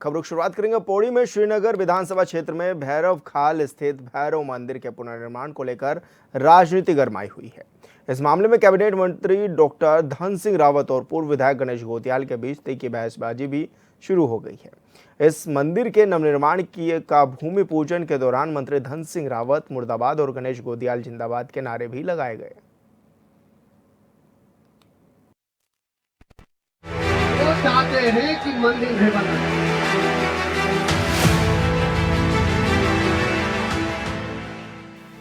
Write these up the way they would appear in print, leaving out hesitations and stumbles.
खबरों की शुरुआत करेंगे पौड़ी में। श्रीनगर विधानसभा क्षेत्र में भैरव खाल स्थित भैरव मंदिर के पुनर्निर्माण को लेकर राजनीति गरमाई हुई है। इस मामले में कैबिनेट मंत्री डॉक्टर धन सिंह रावत और पूर्व विधायक गणेश गोदियाल के बीच तीखी बहसबाजी भी शुरू हो गई है। इस मंदिर के नवनिर्माण का भूमि पूजन के दौरान मंत्री धन सिंह रावत मुर्दाबाद और गणेश गोदियाल जिंदाबाद के नारे भी लगाए गए। वो चाहते हैं कि मंदिर भी बने।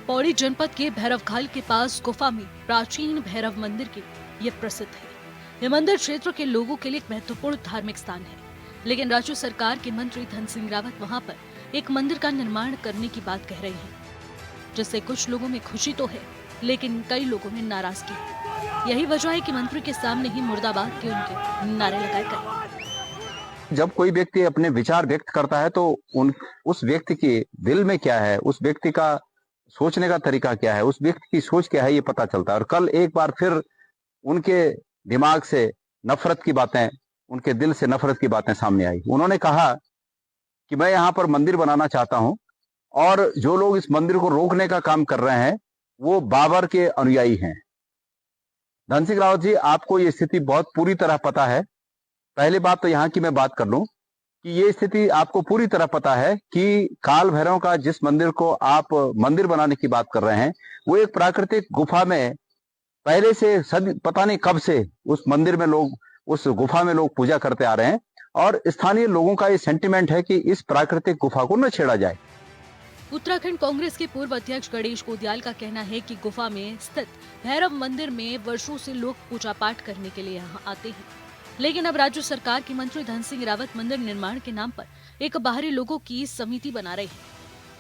पौड़ी जनपद के भैरव खाल के पास गुफा में प्राचीन भैरव मंदिर के ये प्रसिद्ध है। यह मंदिर क्षेत्र के लोगों के लिए एक महत्वपूर्ण धार्मिक स्थान है, लेकिन राज्य सरकार के मंत्री धन सिंह रावत वहां पर एक मंदिर का निर्माण करने की बात कह रहे हैं, जिससे कुछ लोगों में खुशी तो है, लेकिन कई लोगों में नाराजगी है। यही वजह है कि मंत्री के सामने ही मुर्दाबाद के उनके नारे लगाए गए। जब कोई व्यक्ति अपने विचार व्यक्त करता है तो उस व्यक्ति के दिल में क्या है, उस व्यक्ति का सोचने का तरीका क्या है, उस व्यक्ति की सोच क्या है, ये पता चलता है। और कल एक बार फिर उनके दिमाग से नफरत की बातें, उनके दिल से नफरत की बातें सामने आई। उन्होंने कहा कि मैं यहाँ पर मंदिर बनाना चाहता हूँ और जो लोग इस मंदिर को रोकने का काम कर रहे हैं वो बाबर के अनुयायी हैं। धन सिंह रावत जी, आपको ये स्थिति बहुत पूरी तरह पता है। पहली बात तो यहाँ की मैं बात कर लूं कि ये स्थिति आपको पूरी तरह पता है कि काल भैरव का जिस मंदिर को आप मंदिर बनाने की बात कर रहे हैं वो एक प्राकृतिक गुफा में पहले से पता नहीं कब से उस मंदिर में लोग, उस गुफा में लोग पूजा करते आ रहे हैं और स्थानीय लोगों का ये सेंटिमेंट है कि इस प्राकृतिक गुफा को न छेड़ा जाए। उत्तराखंड कांग्रेस के पूर्व अध्यक्ष गणेश गोदियाल का कहना है कि गुफा में स्थित भैरव मंदिर में वर्षों से लोग पूजा पाठ करने के लिए यहाँ आते हैं, लेकिन अब राज्य सरकार के मंत्री धन सिंह रावत मंदिर निर्माण के नाम पर एक बाहरी लोगों की समिति बना रहे हैं,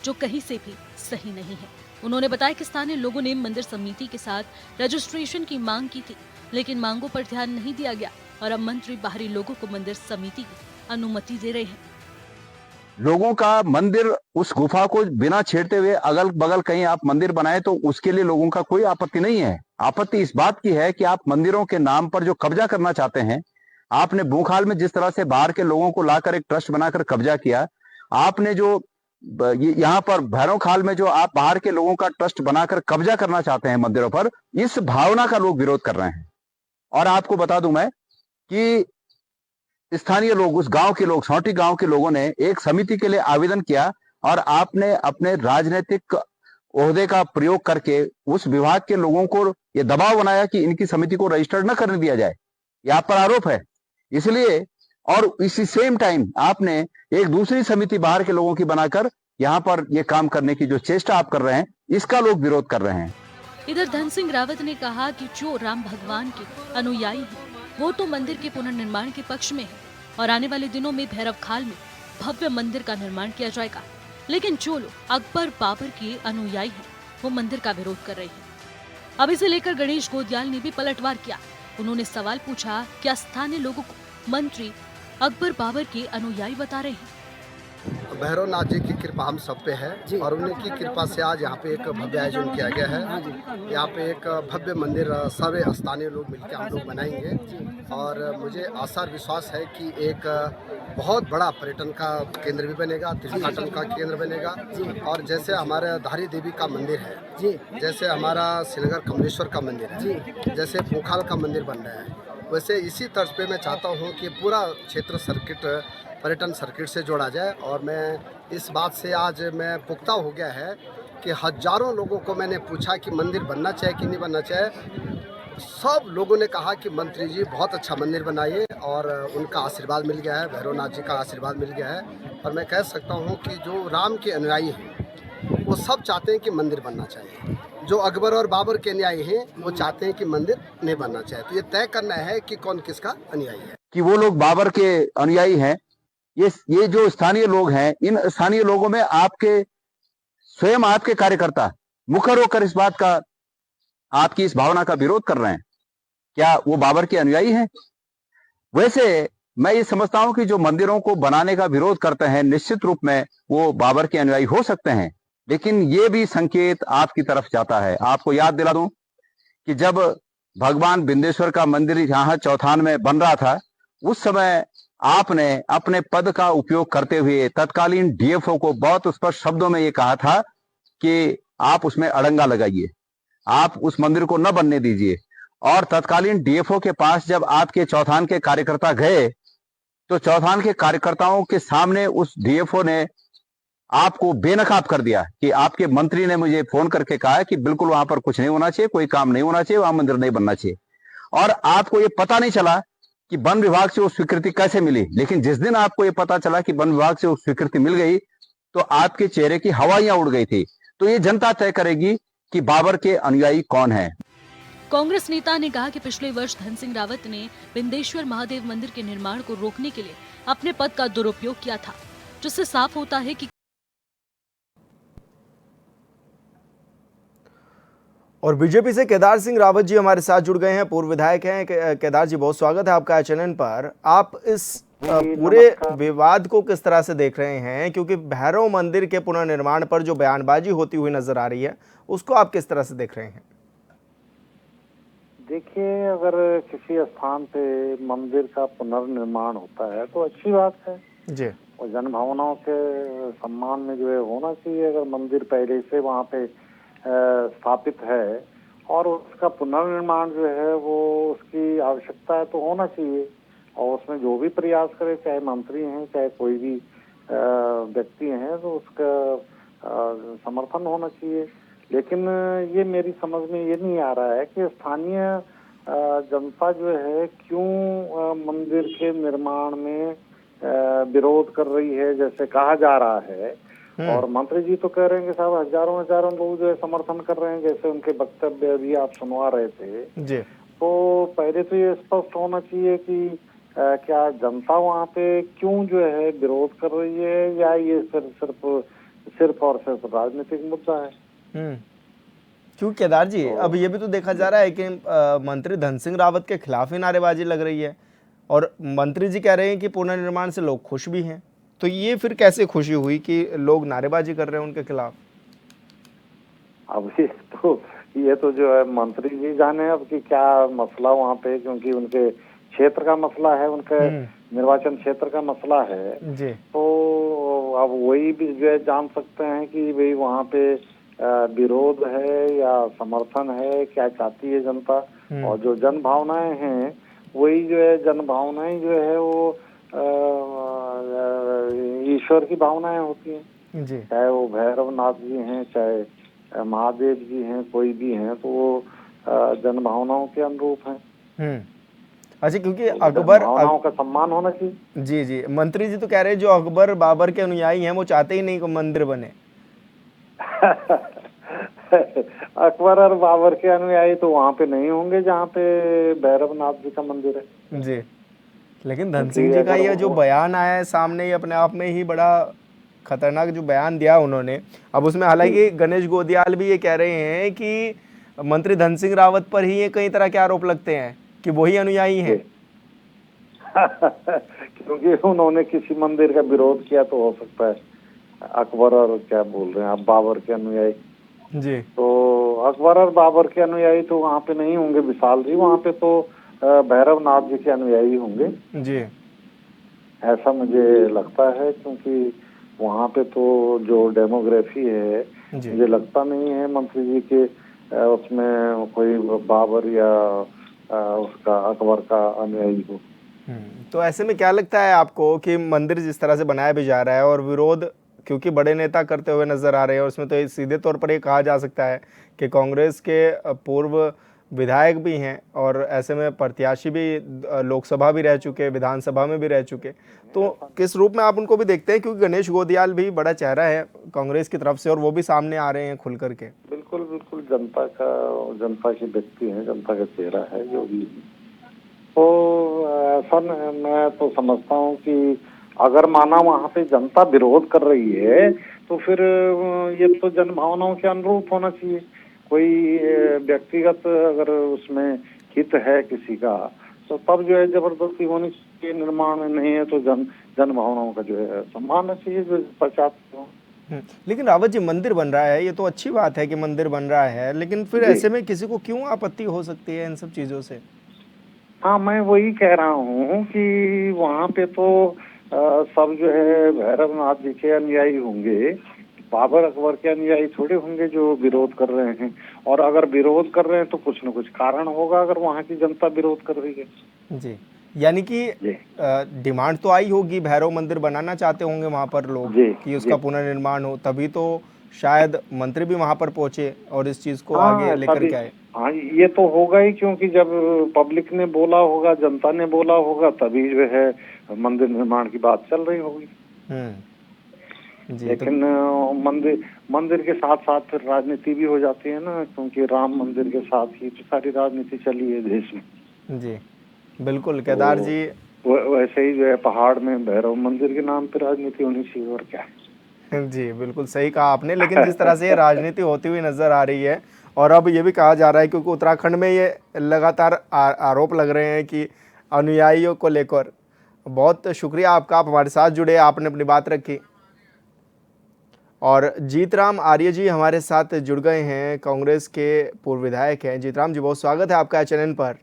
जो कहीं से भी सही नहीं है। उन्होंने बताया कि स्थानीय लोगों ने मंदिर समिति के साथ रजिस्ट्रेशन की मांग की थी, लेकिन मांगों पर ध्यान नहीं दिया गया और अब मंत्री बाहरी लोगों को मंदिर समिति की अनुमति दे रहे हैं। लोगों का मंदिर, उस गुफा को बिना छेड़ते हुए अगल बगल कहीं आप मंदिर बनाए तो उसके लिए लोगों का कोई आपत्ति नहीं है। आपत्ति इस बात की है कि आप मंदिरों के नाम पर जो कब्जा करना चाहते हैं, आपने भूखाल में जिस तरह से बाहर के लोगों को लाकर एक ट्रस्ट बनाकर कब्जा किया, आपने जो यहाँ पर भैरव खाल में जो आप बाहर के लोगों का ट्रस्ट बनाकर कब्जा करना चाहते हैं मंदिरों पर, इस भावना का लोग विरोध कर रहे हैं। और आपको बता दूं मैं कि स्थानीय लोग, उस गांव के लोग, सौटी गांव के लोगों ने एक समिति के लिए आवेदन किया और आपने अपने राजनीतिक ओहदे का प्रयोग करके उस विभाग के लोगों को यह दबाव बनाया कि इनकी समिति को रजिस्टर्ड न करने दिया जाए। यह आप पर आरोप है। इसलिए और इसी सेम टाइम आपने एक दूसरी समिति बाहर के लोगों की बनाकर यहाँ पर यह काम करने की जो चेष्टा आप कर रहे हैं, इसका लोग विरोध कर रहे हैं। इधर धन सिंह रावत ने कहा कि जो राम भगवान के अनुयायी हैं, वो तो मंदिर के पुनर्निर्माण के पक्ष में है और आने वाले दिनों में भैरव खाल में भव्य मंदिर का निर्माण किया जाएगा, लेकिन जो लोग अकबर बाबर के अनुयायी हैं, वो मंदिर का विरोध कर रहे हैं। अब इसे लेकर गणेश गोदियाल ने भी पलटवार किया। उन्होंने सवाल पूछा, क्या स्थानीय लोगों को मंत्री अकबर बाबर के अनुयायी बता रहे हैं? भैरव नाथ जी की कृपा हम सब पे है और उनकी कृपा से आज यहाँ पे एक भव्य आयोजन किया गया है। यहाँ पे एक भव्य मंदिर सभी स्थानीय लोग मिलकर हम लोग बनाएंगे और मुझे आशा और विश्वास है कि एक बहुत बड़ा पर्यटन का केंद्र भी बनेगा, तीर्थाटन का केंद्र बनेगा। और जैसे हमारे धारी देवी का मंदिर है, जैसे हमारा श्रीनगर कमलेश्वर का मंदिर है, जैसे भूखाल का मंदिर बन रहा है, वैसे इसी तर्ज पे मैं चाहता हूँ कि पूरा क्षेत्र सर्किट पर्यटन सर्किट से जोड़ा जाए। और मैं इस बात से आज मैं पुख्ता हो गया है कि हजारों लोगों को मैंने पूछा कि मंदिर बनना चाहिए कि नहीं बनना चाहिए। सब लोगों ने कहा कि मंत्री जी बहुत अच्छा मंदिर बनाइए और उनका आशीर्वाद मिल गया है, भैरवनाथ जी का आशीर्वाद मिल गया है। और मैं कह सकता हूँ कि जो राम के अनुयायी हैं वो सब चाहते हैं कि मंदिर बनना चाहिए। जो अकबर और बाबर के अनुयायी हैं वो चाहते हैं कि मंदिर नहीं बनना चाहिए। तो ये तय करना है कि कौन किसका अनुयायी है। कि वो लोग बाबर के अनुयायी हैं, ये जो स्थानीय लोग हैं, इन स्थानीय लोगों में आपके स्वयं आपके कार्यकर्ता मुखर होकर इस बात का, आपकी इस भावना का विरोध कर रहे हैं। क्या वो बाबर के अनुयायी हैं? वैसे मैं ये समझता हूं कि जो मंदिरों को बनाने का विरोध करते हैं, निश्चित रूप में वो बाबर के अनुयायी हो सकते हैं, लेकिन ये भी संकेत आपकी तरफ जाता है। आपको याद दिला दूं कि जब भगवान बिंदेश्वर का मंदिर यहाँ चौथान में बन रहा था, उस समय आपने अपने पद का उपयोग करते हुए तत्कालीन डीएफओ को बहुत स्पष्ट शब्दों में ये कहा था कि आप उसमें अड़ंगा लगाइए, आप उस मंदिर को न बनने दीजिए। और तत्कालीन डीएफओ के पास जब आपके चौथान के कार्यकर्ता गए तो चौथान के कार्यकर्ताओं के सामने उस डीएफओ ने आपको बेनकाब कर दिया कि आपके मंत्री ने मुझे फोन करके कहा कि बिल्कुल वहां पर कुछ नहीं होना चाहिए, कोई काम नहीं होना चाहिए, वहां मंदिर नहीं बनना चाहिए। और आपको ये पता नहीं चला कि वन विभाग से वो स्वीकृति कैसे मिली, लेकिन जिस दिन आपको ये पता चला कि वन विभाग से वो स्वीकृति मिल गई तो आपके चेहरे की हवाइयां उड़ गई थी। तो ये जनता तय करेगी कि बाबर के अनुयायी कौन है। कांग्रेस नेता ने कहा कि पिछले वर्ष धन सिंह रावत ने बिंदेश्वर महादेव मंदिर के निर्माण को रोकने के लिए अपने पद का दुरुपयोग किया था, जिससे साफ होता है कि और बीजेपी से केदार सिंह रावत जी हमारे साथ जुड़ गए हैं, पूर्व विधायक हैं। केदार जी, बहुत स्वागत है आपका चैनल पर। आप इस पूरे विवाद को किस तरह से देख रहे हैं, क्योंकि भैरव मंदिर के पुनर्निर्माण पर जो बयानबाजी होती हुई नजर आ रही है उसको आप किस तरह से देख रहे हैं? देखिए, अगर किसी स्थान पे मंदिर का पुनर्निर्माण होता है तो अच्छी बात है जी। और जन भावनाओं के सम्मान में जो है होना चाहिए। अगर मंदिर पहले से वहाँ पे स्थापित है और उसका पुनर्निर्माण जो है वो उसकी आवश्यकता है तो होना चाहिए, और उसमें जो भी प्रयास करे, चाहे मंत्री हैं चाहे कोई भी व्यक्ति हैं, तो उसका समर्थन होना चाहिए। लेकिन ये मेरी समझ में ये नहीं आ रहा है कि स्थानीय जनता जो है क्यों मंदिर के निर्माण में विरोध कर रही है, जैसे कहा जा रहा है। और मंत्री जी तो कह रहे हैं कि साहब हजारों हजारों लोग जो है समर्थन कर रहे हैं, जैसे उनके वक्तव्य भी आप सुनवा रहे थे जी। तो पहले तो ये स्पष्ट होना चाहिए कि क्या जनता वहाँ पे क्यों जो है विरोध कर रही है, या ये सिर्फ और सिर्फ राजनीतिक मुद्दा है। क्यों केदार जी, अब ये भी तो देखा जा रहा है कि मंत्री धन सिंह रावत के खिलाफ ही नारेबाजी लग रही है और मंत्री जी कह रहे हैं कि पुनर्निर्माण से लोग खुश भी हैं। तो ये फिर कैसे खुशी हुई कि लोग नारेबाजी कर रहे हैं उनके खिलाफ? अब ये तो जो है मंत्री जी जाने अब कि क्या मसला वहाँ पे, क्योंकि उनके क्षेत्र का मसला है, उनके निर्वाचन क्षेत्र का मसला है जी। तो अब वही भी जो है जान सकते हैं कि भाई वहाँ पे विरोध है या समर्थन है, क्या चाहती है जनता। और जो जन भावनाएं हैं वही जो है जन भावनाएं जो है वो ईश्वर की भावनाएं होती हैं जी। चाहे वो भैरव नाथ जी हैं चाहे महादेव जी हैं, कोई भी हैं, तो वो जन भावनाओं के अनुरूप हैं। अच्छा, क्योंकि अकबर भावनाओं का सम्मान होना चाहिए। जी जी। मंत्री जी तो कह रहे हैं जो अकबर बाबर के अनुयायी हैं वो चाहते ही नहीं कि मंदिर बने। अकबर और बाबर के अनुयायी तो वहाँ पे नहीं होंगे जहाँ पे भैरव नाथ जी का मंदिर है जी। लेकिन धन सिंह जी का ये जो बयान आया है सामने, ये अपने आप में ही बड़ा खतरनाक जो बयान दिया उन्होंने। अब उसमें हालांकि गणेश गोदियाल भी ये कह रहे हैं कि मंत्री धन सिंह रावत पर ही ये कई तरह के आरोप लगते हैं कि वही अनुयायी हैं। क्योंकि उन्होंने किसी मंदिर का विरोध किया तो हो सकता है अकबर और क्या बोल रहे हैं आप बाबर के अनुयायी जी। तो अकबर और बाबर के अनुयायी तो वहाँ पे नहीं होंगे विशाल जी, वहाँ पे तो भैरव नाथ जी के अनुयायी होंगे जी। ऐसा मुझे लगता है, क्योंकि वहाँ पे तो जो डेमोग्राफी है मुझे लगता नहीं है मंत्री जी के उसमें कोई बाबर या उसका अकबर का अनुयायी हो। तो ऐसे में क्या लगता है आपको कि मंदिर जिस तरह से बनाया भी जा रहा है और विरोध क्योंकि बड़े नेता करते हुए नजर आ रहे हैं, और उसमें तो सीधे तौर पर ये कहा जा सकता है कि कांग्रेस के पूर्व विधायक भी हैं और ऐसे में प्रत्याशी भी लोकसभा भी रह चुके, विधानसभा में भी रह चुके, तो किस रूप में आप उनको भी देखते हैं? क्योंकि गणेश गोदियाल भी बड़ा चेहरा है कांग्रेस की तरफ से और वो भी सामने आ रहे हैं खुल करके। बिल्कुल बिल्कुल, जनता के व्यक्ति हैं, जनता का चेहरा है जो भी। तो ऐसा मैं तो समझता हूँ कि अगर माना वहाँ पे जनता विरोध कर रही है तो फिर ये तो जन भावनाओं के अनुरूप होना चाहिए। कोई व्यक्तिगत अगर उसमें हित है किसी का तो तब जो है जबरदस्ती होनी चाहिए, निर्माण में नहीं है तो जन भावनाओं का जो है सम्मान चाहिए जो पचाते हो। लेकिन रावत जी, मंदिर बन रहा है, ये तो अच्छी बात है कि मंदिर बन रहा है, लेकिन फिर ऐसे में किसी को क्यों आपत्ति हो सकती है इन सब चीजों से? हाँ, मैं वही कह रहा हूँ कि वहाँ पे तो सब जो है भैरवनाथ जी के अनुयायी होंगे, बाबर अकबर के अनुयायी थोड़े होंगे जो विरोध कर रहे हैं। और अगर विरोध कर रहे हैं तो कुछ न कुछ कारण होगा, अगर वहाँ की जनता विरोध कर रही है। जी, यानी कि जी डिमांड तो आई होगी, भैरव मंदिर बनाना चाहते होंगे वहाँ पर लोग जी कि जी। उसका पुनर्निर्माण हो, तभी तो शायद मंत्री भी वहाँ पर पहुँचे और इस चीज़ को हाँ, आगे ऐसा लेकर भी। के आए। हाँ, ये तो होगा ही, क्योंकि जब पब्लिक ने बोला होगा, जनता ने बोला होगा, तभी जो है मंदिर निर्माण की बात चल रही होगी। जी, तो लेकिन मंदिर मंदिर के साथ साथ फिर राजनीति भी हो जाती है ना, क्योंकि राम मंदिर के साथ ही तो सारी राजनीति चली है देश में। जी, बिल्कुल तो केदार जी। वैसे ही जो है पहाड़ में भैरव मंदिर के नाम पे राजनीति होनी चाहिए, और क्या जी, बिल्कुल सही कहा आपने, लेकिन जिस तरह से ये राजनीति होती हुई नज़र आ रही है और अब ये भी कहा जा रहा है, क्योंकि उत्तराखंड में ये लगातार आरोप लग रहे हैं कि अनुयायियों को लेकर। बहुत शुक्रिया आपका, आप हमारे साथ जुड़े, आपने अपनी बात रखी। और जीतराम आर्य जी हमारे साथ जुड़ गए हैं, कांग्रेस के पूर्व विधायक हैं। जीतराम जी, बहुत स्वागत है आपका चैनल पर।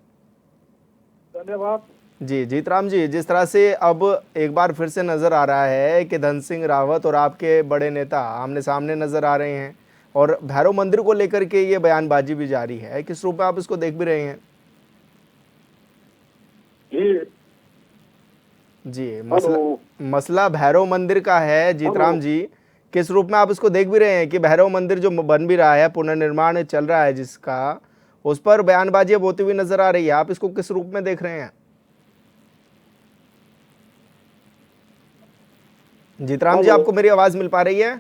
धन्यवाद। जी, जीतराम जी, जिस तरह से अब एक बार फिर से नज़र आ रहा है कि धन सिंह रावत और आपके बड़े नेता आमने सामने नज़र आ रहे हैं और भैरव मंदिर को लेकर के ये बयानबाजी भी जारी है, किस रूप में आप इसको देख भी रहे हैं? जी, मसला भैरव मंदिर का है जीतराम जी, किस रूप में आप इसको देख भी रहे हैं कि भैरव मंदिर जो बन भी रहा है, पुनर्निर्माण चल रहा है जिसका, उस पर बयानबाजी अब होती हुई नजर आ रही है, आप इसको किस रूप में देख रहे हैं? जीतराम जी, आपको मेरी आवाज मिल पा रही है?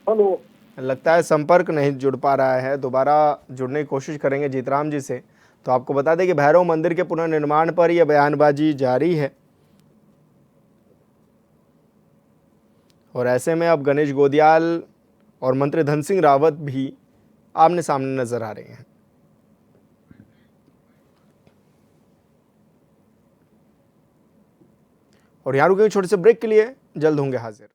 हेलो। लगता है संपर्क नहीं जुड़ पा रहा है, दोबारा जुड़ने की कोशिश करेंगे जीतराम जी से। तो आपको बता दें कि भैरव मंदिर के पुनर्निर्माण पर यह बयानबाजी जारी है और ऐसे में अब गणेश गोदियाल और मंत्री धन सिंह रावत भी आमने सामने नजर आ रहे हैं। और यहाँ रुकेंगे छोटे से ब्रेक के लिए, जल्द होंगे हाजिर।